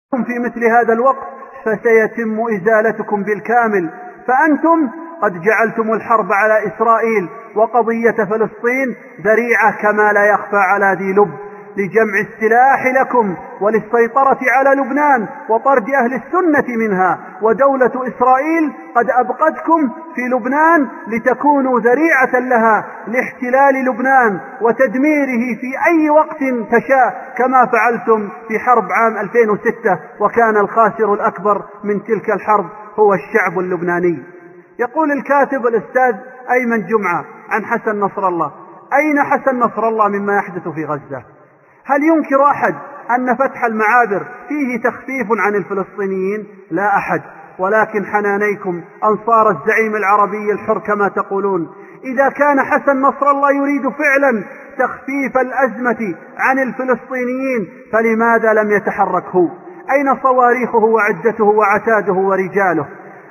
في مثل هذا الوقت فسيتم إزالتكم بالكامل، فأنتم قد جعلتم الحرب على إسرائيل وقضية فلسطين ذريعة كما لا يخفى على ذي لب لجمع السلاح لكم وللسيطرة على لبنان وطرد أهل السنة منها، ودولة إسرائيل قد أبقتكم في لبنان لتكونوا ذريعة لها لاحتلال لبنان وتدميره في أي وقت تشاء، كما فعلتم في حرب عام 2006، وكان الخاسر الأكبر من تلك الحرب هو الشعب اللبناني. يقول الكاتب الأستاذ أيمن جمعة عن حسن نصر الله: أين حسن نصر الله مما يحدث في غزة؟ هل ينكر أحد أن فتح المعابر فيه تخفيف عن الفلسطينيين؟ لا أحد، ولكن حنانيكم أنصار الزعيم العربي الحر كما تقولون. إذا كان حسن نصر الله يريد فعلا تخفيف الأزمة عن الفلسطينيين فلماذا لم يتحرك هو؟ أين صواريخه وعدته وعتاده ورجاله؟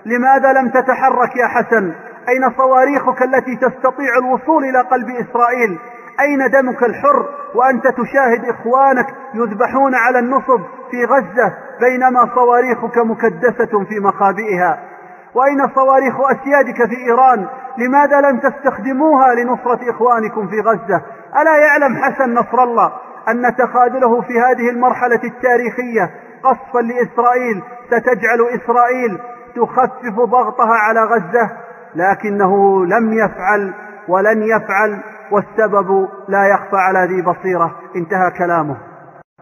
لماذا لم تتحرك يا حسن؟ أين صواريخك التي تستطيع الوصول إلى قلب إسرائيل؟ أين دمك الحر وأنت تشاهد إخوانك يذبحون على النصب في غزة بينما صواريخك مكدسة في مخابئها؟ وأين صواريخ أسيادك في إيران؟ لماذا لم تستخدموها لنصرة إخوانكم في غزة؟ ألا يعلم حسن نصر الله أن تخاذله في هذه المرحلة التاريخية قصفا لإسرائيل ستجعل إسرائيل تخفف ضغطها على غزة؟ لكنه لم يفعل ولن يفعل، والسبب لا يخفى على ذي بصيرة. انتهى كلامه.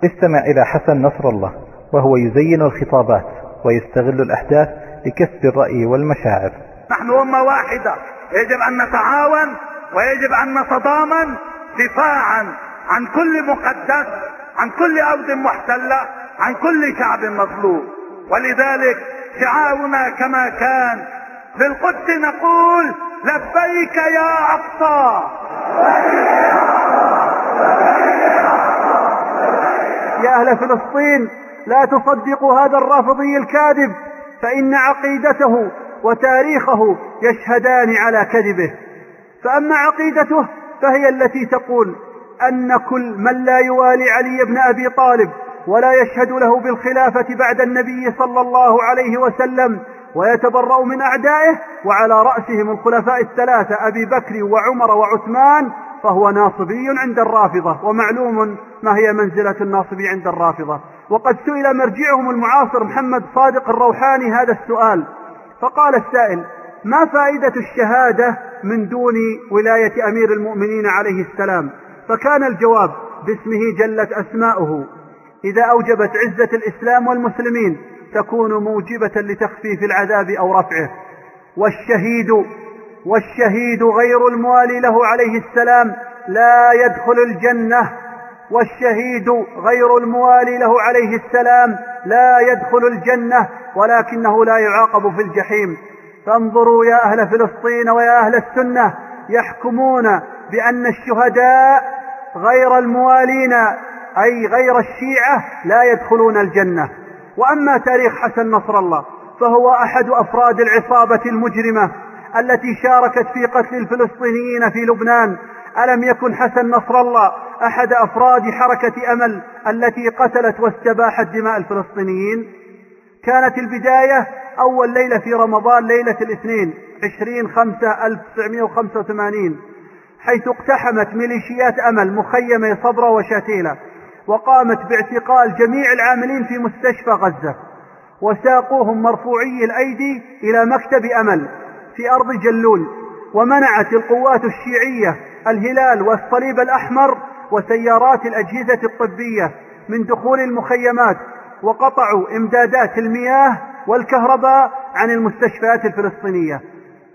استمع إلى حسن نصر الله وهو يزين الخطابات ويستغل الأحداث لكسب الرأي والمشاعر. نحن أمة واحدة، يجب أن نتعاون ويجب أن نتضامن دفاعا عن كل مقدس، عن كل أرض محتلة، عن كل شعب مظلوم. ولذلك شعارنا كما كان في القدس نقول: لبيك يا أقصى. يا أهل فلسطين، لا تصدقوا هذا الرافضي الكاذب، فإن عقيدته وتاريخه يشهدان على كذبه. فأما عقيدته فهي التي تقول أن كل من لا يوالي علي بن أبي طالب ولا يشهد له بالخلافة بعد النبي صلى الله عليه وسلم ويتبرأ من أعدائه، وعلى رأسهم الخلفاء الثلاثة أبي بكر وعمر وعثمان، فهو ناصبي عند الرافضة. ومعلوم ما هي منزلة الناصبي عند الرافضة. وقد سئل مرجعهم المعاصر محمد صادق الروحاني هذا السؤال، فقال السائل: ما فائدة الشهادة من دون ولاية أمير المؤمنين عليه السلام؟ فكان الجواب باسمه جلت أسماؤه: إذا أوجبت عزة الإسلام والمسلمين تكون موجبة لتخفيف العذاب أو رفعه. والشهيد غير الموالي له عليه السلام لا يدخل الجنة. والشهيد غير الموالي له عليه السلام لا يدخل الجنة، ولكنه لا يعاقب في الجحيم. فانظروا يا أهل فلسطين ويا أهل السنة، يحكمون بأن الشهداء غير الموالين أي غير الشيعة لا يدخلون الجنة. وأما تاريخ حسن نصر الله فهو أحد أفراد العصابة المجرمة التي شاركت في قتل الفلسطينيين في لبنان. ألم يكن حسن نصر الله أحد أفراد حركة أمل التي قتلت واستباحت دماء الفلسطينيين؟ كانت البداية أول ليلة في رمضان، ليلة الاثنين 20/5/1985، حيث اقتحمت ميليشيات أمل مخيمي صبرا وشاتيلة، وقامت باعتقال جميع العاملين في مستشفى غزة، وساقوهم مرفوعي الأيدي إلى مكتب أمل في أرض جلول. ومنعت القوات الشيعية الهلال والصليب الأحمر وسيارات الأجهزة الطبية من دخول المخيمات، وقطعوا إمدادات المياه والكهرباء عن المستشفيات الفلسطينية.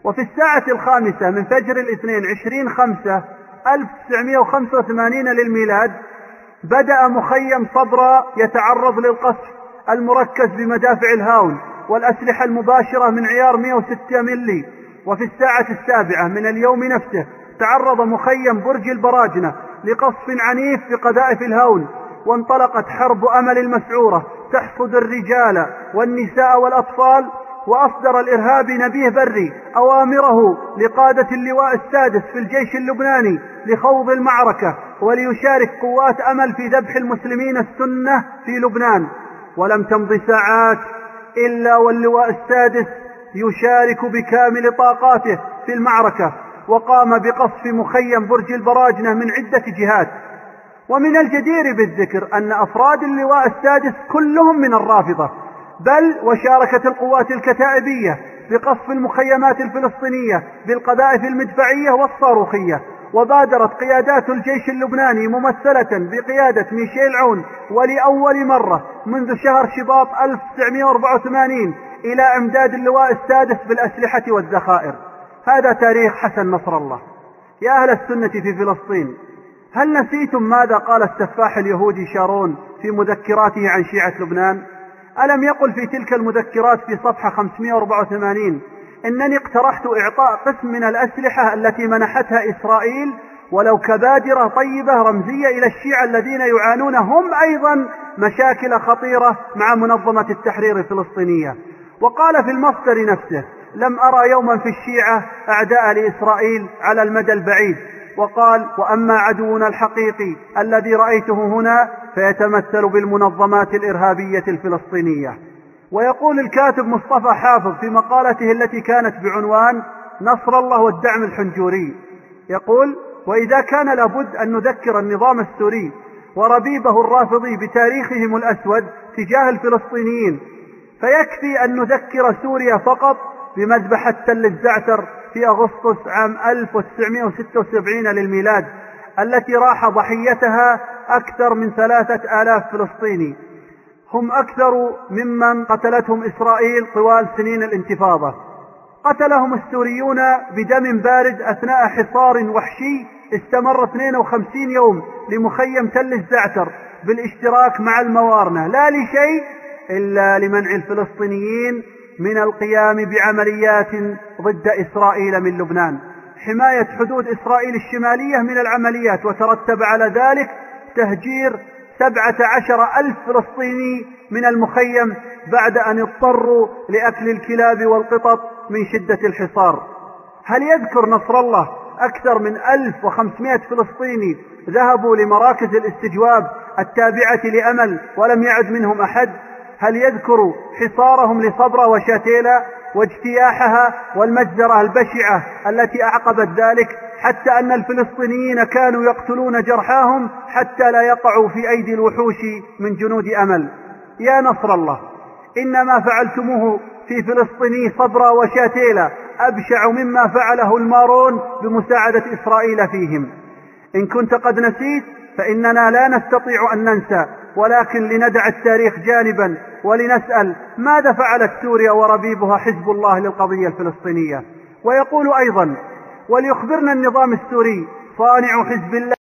وفي الساعة 5 من فجر الاثنين 20/5/1985 للميلاد بدأ مخيم صبرا يتعرض للقصف المركز بمدافع الهاون والأسلحة المباشرة من عيار 106 ملي. وفي الساعة 7 من اليوم نفسه تعرض مخيم برج البراجنة لقصف عنيف بقذائف الهاون، وانطلقت حرب أمل المسعورة تحصد الرجال والنساء والأطفال. وأصدر الإرهابي نبيه بري أوامره لقادة اللواء السادس في الجيش اللبناني لخوض المعركة وليشارك قوات أمل في ذبح المسلمين السنة في لبنان. ولم تمض ساعات إلا واللواء السادس يشارك بكامل طاقاته في المعركة، وقام بقصف مخيم برج البراجنة من عدة جهات. ومن الجدير بالذكر أن أفراد اللواء السادس كلهم من الرافضة، بل وشاركت القوات الكتائبية بقصف المخيمات الفلسطينية بالقذائف المدفعية والصاروخية. وبادرت قيادات الجيش اللبناني ممثلة بقيادة ميشيل عون ولأول مرة منذ شهر شباط 1984 إلى إمداد اللواء السادس بالأسلحة والذخائر. هذا تاريخ حسن نصر الله. يا أهل السنة في فلسطين، هل نسيتم ماذا قال السفاح اليهودي شارون في مذكراته عن شيعة لبنان؟ ألم يقل في تلك المذكرات في صفحة 584: إنني اقترحت إعطاء قسم من الأسلحة التي منحتها إسرائيل ولو كبادرة طيبة رمزية إلى الشيعة الذين يعانون هم أيضا مشاكل خطيرة مع منظمة التحرير الفلسطينية. وقال في المصدر نفسه: لم أرى يوما في الشيعة أعداء لإسرائيل على المدى البعيد. وقال: وأما عدونا الحقيقي الذي رأيته هنا فيتمثل بالمنظمات الإرهابية الفلسطينية. ويقول الكاتب مصطفى حافظ في مقالته التي كانت بعنوان نصر الله والدعم الحنجوري، يقول: وإذا كان لابد أن نذكر النظام السوري وربيبه الرافضي بتاريخهم الأسود تجاه الفلسطينيين، فيكفي أن نذكر سوريا فقط بمذبحة تل الزعتر في أغسطس عام 1976 للميلاد، التي راح ضحيتها أكثر من 3000 فلسطيني، هم أكثر ممن قتلتهم إسرائيل طوال سنين الانتفاضة. قتلهم السوريون بدم بارد أثناء حصار وحشي استمر 52 يوم لمخيم تل الزعتر بالاشتراك مع الموارنة، لا لشيء إلا لمنع الفلسطينيين من القيام بعمليات ضد إسرائيل من لبنان، حماية حدود إسرائيل الشمالية من العمليات، وترتب على ذلك تهجير 17,000 فلسطيني من المخيم بعد أن اضطروا لأكل الكلاب والقطط من شدة الحصار. هل يذكر نصر الله أكثر من 1500 فلسطيني ذهبوا لمراكز الاستجواب التابعة لأمل ولم يعد منهم أحد؟ هل يذكر حصارهم لصبرا وشاتيلا واجتياحها والمجزرة البشعة التي أعقبت ذلك، حتى أن الفلسطينيين كانوا يقتلون جرحاهم حتى لا يقعوا في أيدي الوحوش من جنود أمل؟ يا نصر الله، إن ما فعلتموه في فلسطيني صبرا وشاتيلا أبشع مما فعله المارون بمساعدة إسرائيل فيهم. إن كنت قد نسيت فإننا لا نستطيع أن ننسى، ولكن لندع التاريخ جانبا ولنسأل ماذا فعلت سوريا وربيبها حزب الله للقضية الفلسطينية. ويقول أيضا: وليخبرنا النظام السوري صانع حزب الله